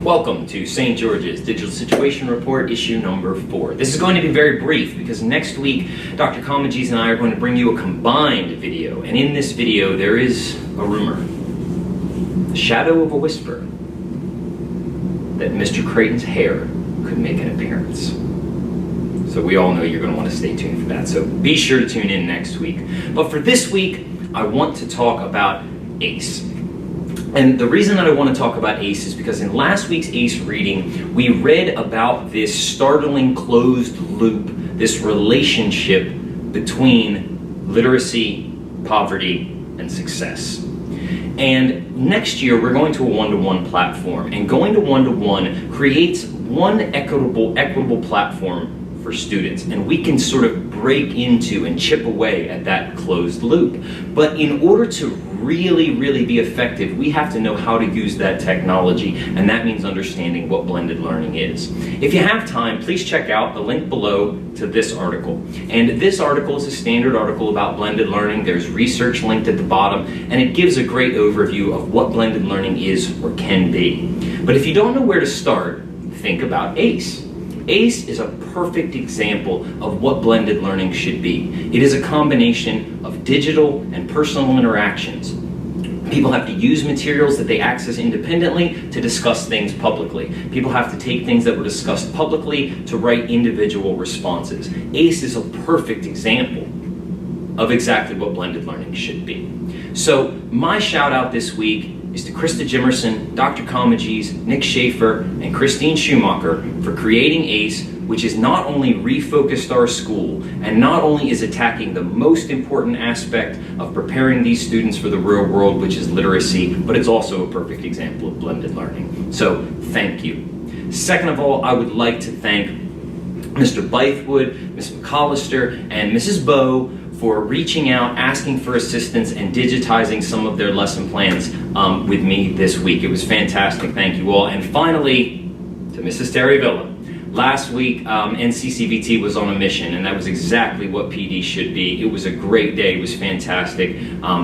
Welcome to St. George's Digital Situation Report, issue number 4. This is going to be very brief because next week, Dr. Comagese and I are going to bring you a combined video. And in this video, there is a rumor, the shadow of a whisper, that Mr. Creighton's hair could make an appearance. So we all know you're going to want to stay tuned for that. So be sure to tune in next week. But for this week, I want to talk about ACE. And the reason that I want to talk about ACE is because in last week's ACE reading, we read about this startling closed loop, this relationship between literacy, poverty, and success. And next year, we're going to a one-to-one platform. And going to one-to-one creates one equitable platform for students. And we can sort of break into and chip away at that closed loop. But in order to really be effective, we have to know how to use that technology, and that means understanding what blended learning is. If you have time, please check out the link below to this article. And this article is a standard article about blended learning. There's research linked at the bottom, and it gives a great overview of what blended learning is or can be. But if you don't know where to start, think about ACE. ACE is a perfect example of what blended learning should be. It is a combination of digital and personal interactions. People have to use materials that they access independently to discuss things publicly. People have to take things that were discussed publicly to write individual responses. ACE is a perfect example of exactly what blended learning should be. So my shout out this week is to Krista Jimerson, Dr. Comagese, Nick Schaefer, and Christine Schumacher for creating ACE, which has not only refocused our school, and not only is attacking the most important aspect of preparing these students for the real world, which is literacy, but it's also a perfect example of blended learning. So thank you. Second of all, I would like to thank Mr. Bythewood, Ms. McAllister, and Mrs. Bowe for reaching out, asking for assistance, and digitizing some of their lesson plans with me this week. It was fantastic. Thank you all. And finally, to Mrs. Terry Villa. Last week, NCCVT was on a mission, and that was exactly what PD should be. It was a great day. It was fantastic.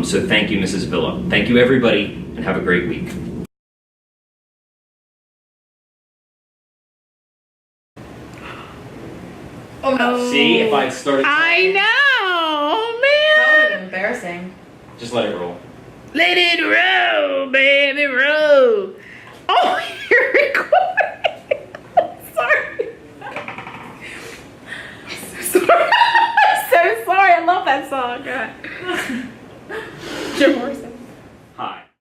So thank you, Mrs. Villa. Thank you, everybody, and have a great week. Oh no. See, if I'd started... I know, man. That would have been embarrassing. Just let it roll. Let it roll, baby.